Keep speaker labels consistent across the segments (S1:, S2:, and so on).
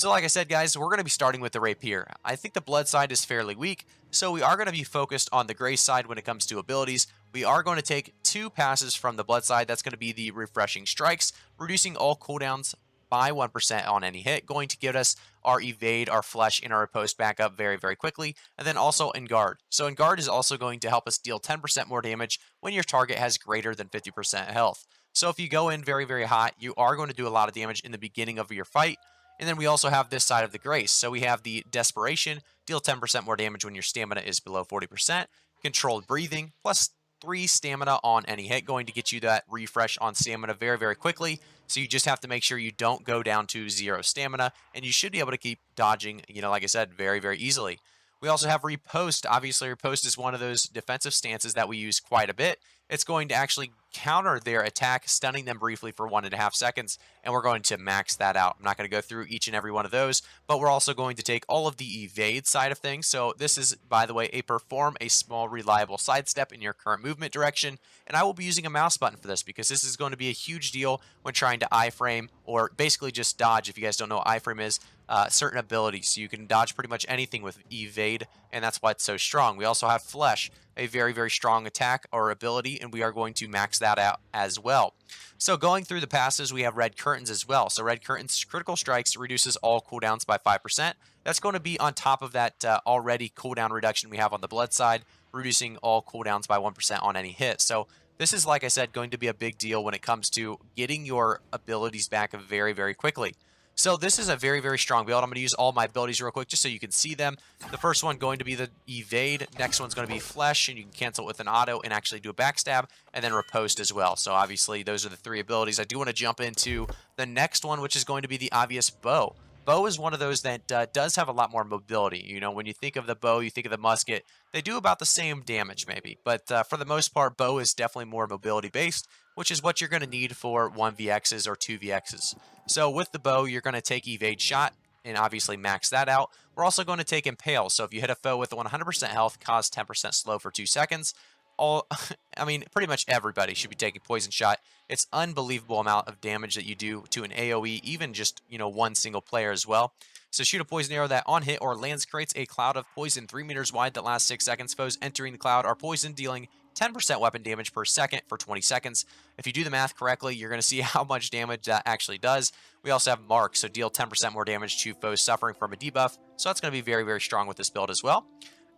S1: So like I said, guys, we're going to be starting with the Rapier. I think the blood side is fairly weak, so we are going to be focused on the gray side when it comes to abilities. We are going to take two passes from the blood side. That's going to be the refreshing strikes, reducing all cooldowns by 1% on any hit, going to give us our evade, our flesh, and our riposte back up very, very quickly, and then also in guard. So in guard is also going to help us deal 10% more damage when your target has greater than 50% health. So if you go in very, very hot, you are going to do a lot of damage in the beginning of your fight. And then we also have this side of the grace. So we have the desperation, deal 10% more damage when your stamina is below 40%, controlled breathing, plus 3 stamina on any hit, going to get you that refresh on stamina very, very quickly. So you just have to make sure you don't go down to 0 stamina, and you should be able to keep dodging, like I said, very, very easily. We also have riposte. Obviously, riposte is one of those defensive stances that we use quite a bit. It's going to actually counter their attack, stunning them briefly for 1.5 seconds, and we're going to max that out. I'm not going to go through each and every one of those, but we're also going to take all of the evade side of things. So this is, by the way, perform a small reliable sidestep in your current movement direction, and I will be using a mouse button for this because this is going to be a huge deal when trying to iframe, or basically just dodge. If you guys don't know what iframe is, certain abilities. So you can dodge pretty much anything with evade, and that's why it's so strong. We also have flesh, a very, very strong attack or ability, and we are going to max that out as well. So going through the passes, we have red curtains as well. So red curtains critical strikes reduces all cooldowns by 5%. That's going to be on top of that already cooldown reduction we have on the blood side, reducing all cooldowns by 1% on any hit. So this is, like I said, going to be a big deal when it comes to getting your abilities back very, very quickly. So this is a very, very strong build. I'm going to use all my abilities real quick just so you can see them. The first one going to be the evade. Next one's going to be flesh, and you can cancel it with an auto and actually do a backstab, and then riposte as well. So obviously those are the 3 abilities. I do want to jump into the next one, which is going to be the obvious bow. Bow is one of those that does have a lot more mobility. When you think of the bow, you think of the musket. They do about the same damage maybe, but for the most part, bow is definitely more mobility based, which is what you're going to need for 1vx's or 2vx's. So with the bow, you're going to take evade shot and obviously max that out. We're also going to take impale. So if you hit a foe with 100% health, cause 10% slow for 2 seconds. Pretty much everybody should be taking poison shot. It's unbelievable amount of damage that you do to an AoE, even just, one single player as well. So shoot a poison arrow that on hit or lands creates a cloud of poison 3 meters wide that lasts 6 seconds. Foes entering the cloud are poisoned, dealing 10% weapon damage per second for 20 seconds. If you do the math correctly, you're going to see how much damage that actually does. We also have mark, so deal 10% more damage to foes suffering from a debuff. So that's going to be very, very strong with this build as well.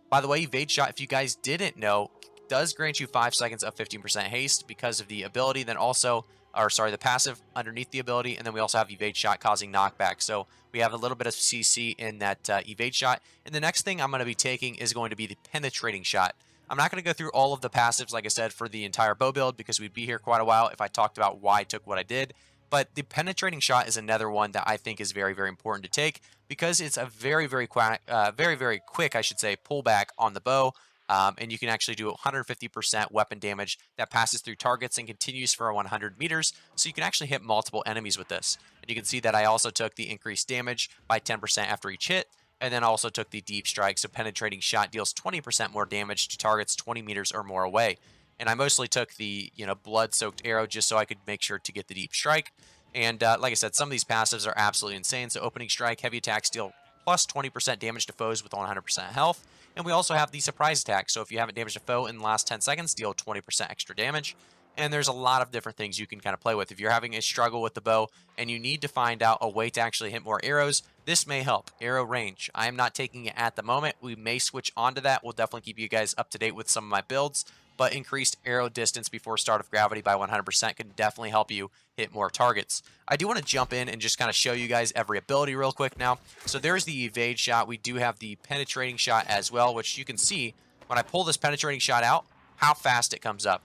S1: By the way, evade shot, if you guys didn't know, does grant you 5 seconds of 15% haste because of the ability, then also, the passive underneath the ability, and then we also have evade shot causing knockback. So we have a little bit of CC in that evade shot. And the next thing I'm going to be taking is going to be the penetrating shot. I'm not going to go through all of the passives, like I said, for the entire bow build because we'd be here quite a while if I talked about why I took what I did. But the penetrating shot is another one that I think is very, very important to take because it's a very, very quick, I should say, pullback on the bow. And you can actually do 150% weapon damage that passes through targets and continues for 100 meters. So you can actually hit multiple enemies with this. And you can see that I also took the increased damage by 10% after each hit. And then also took the deep strike. So penetrating shot deals 20% more damage to targets 20 meters or more away. And I mostly took the blood-soaked arrow just so I could make sure to get the deep strike. And like I said, some of these passives are absolutely insane. So opening strike, heavy attacks deal plus 20% damage to foes with 100% health. And we also have the surprise attack. So if you haven't damaged a foe in the last 10 seconds, deal 20% extra damage. And there's a lot of different things you can kind of play with. If you're having a struggle with the bow and you need to find out a way to actually hit more arrows, this may help. Arrow range. I am not taking it at the moment. We may switch onto that. We'll definitely keep you guys up to date with some of my builds. But increased arrow distance before start of gravity by 100% can definitely help you hit more targets. I do want to jump in and just kind of show you guys every ability real quick now. So there's the evade shot. We do have the penetrating shot as well, which you can see when I pull this penetrating shot out, how fast it comes up.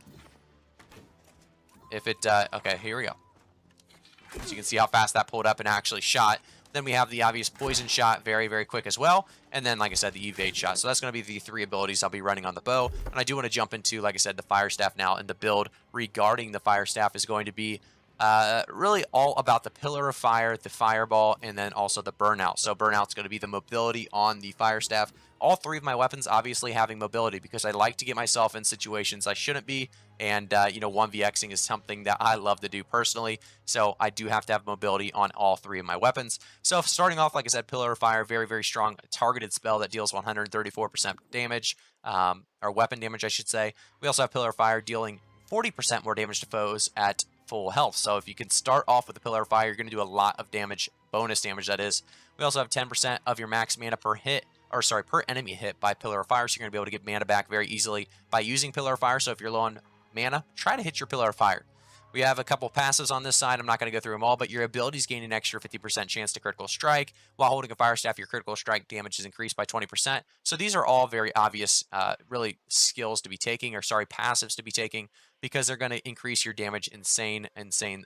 S1: If it, okay, here we go. So you can see how fast that pulled up and actually shot. Then we have the obvious poison shot, very, very quick as well. And then, like I said, the evade shot. So that's going to be the 3 abilities I'll be running on the bow. And I do want to jump into, like I said, the firestaff now. And the build regarding the firestaff is going to be really all about the pillar of fire, the fireball, and then also the burnout. So burnout's going to be the mobility on the fire staff. All three of my weapons obviously having mobility because I like to get myself in situations I shouldn't be. And, 1vxing is something that I love to do personally. So I do have to have mobility on all three of my weapons. So starting off, like I said, Pillar of Fire, very, very strong targeted spell that deals 134% damage, or weapon damage, I should say. We also have Pillar of Fire dealing 40% more damage to foes at full health. So if you can start off with the Pillar of Fire, you're going to do a lot of damage, bonus damage that is. We also have 10% of your max mana per hit, or sorry, per enemy hit by Pillar of Fire. So you're going to be able to get mana back very easily by using Pillar of Fire. So if you're low on mana, try to hit your Pillar of Fire. We have a couple passives on this side. I'm not going to go through them all, but your abilities gain an extra 50% chance to critical strike. While holding a fire staff, your critical strike damage is increased by 20%. So these are all very obvious, really skills to be taking, or sorry, passives to be taking, because they're going to increase your damage insane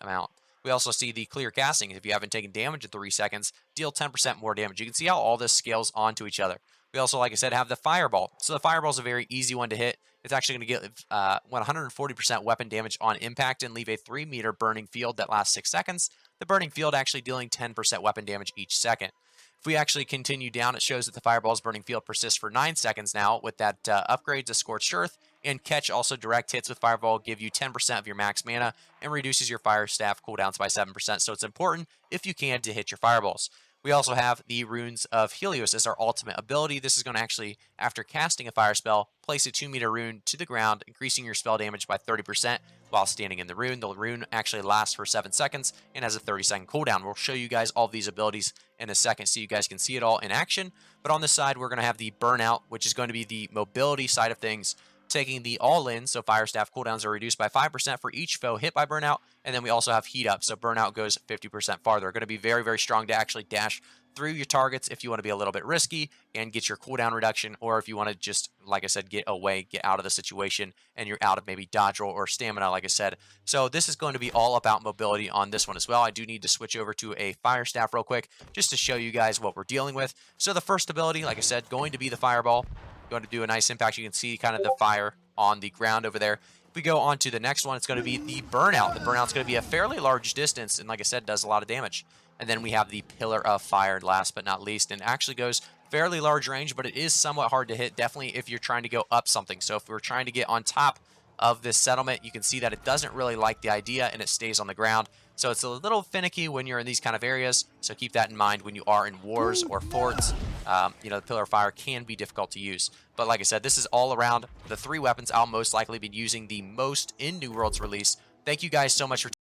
S1: amount. We also see the clear casting. If you haven't taken damage in 3 seconds, deal 10% more damage. You can see how all this scales onto each other. We also, like I said, have the fireball. So the fireball is a very easy one to hit. It's actually going to get 140% weapon damage on impact and leave a 3-meter burning field that lasts 6 seconds. The burning field actually dealing 10% weapon damage each second. If we actually continue down, it shows that the fireball's burning field persists for 9 seconds now with that upgrade to Scorched Earth. And Catch also direct hits with Fireball give you 10% of your max mana and reduces your Fire Staff cooldowns by 7%. So it's important, if you can, to hit your Fireballs. We also have the Runes of Helios as our ultimate ability. This is going to actually, after casting a fire spell, place a 2-meter rune to the ground, increasing your spell damage by 30% while standing in the rune. The rune actually lasts for 7 seconds and has a 30-second cooldown. We'll show you guys all of these abilities in a second so you guys can see it all in action. But on this side, we're going to have the Burnout, which is going to be the mobility side of things, taking the all-in, so fire staff cooldowns are reduced by 5% for each foe hit by burnout, and then we also have heat up, so burnout goes 50% farther. Going to be very, very strong to actually dash through your targets if you want to be a little bit risky and get your cooldown reduction, or if you want to just, like I said, get away, get out of the situation, and you're out of maybe dodge roll or stamina, like I said. So this is going to be all about mobility on this one as well. I do need to switch over to a fire staff real quick just to show you guys what we're dealing with. So the first ability, like I said, going to be the fireball. Going to do a nice impact. You can see kind of the fire on the ground over there. If we go on to the next one, it's going to be the burnout. The burnout's going to be a fairly large distance, and like I said, does a lot of damage. And then we have the Pillar of Fire, last but not least, and actually goes fairly large range, but it is somewhat hard to hit, definitely if you're trying to go up something. So if we're trying to get on top of this settlement, you can see that it doesn't really like the idea, and it stays on the ground. So it's a little finicky when you're in these kind of areas, so keep that in mind when you are in wars or forts. The Pillar of Fire can be difficult to use. But like I said, this is all around the 3 weapons I'll most likely be using the most in New World's release. Thank you guys so much for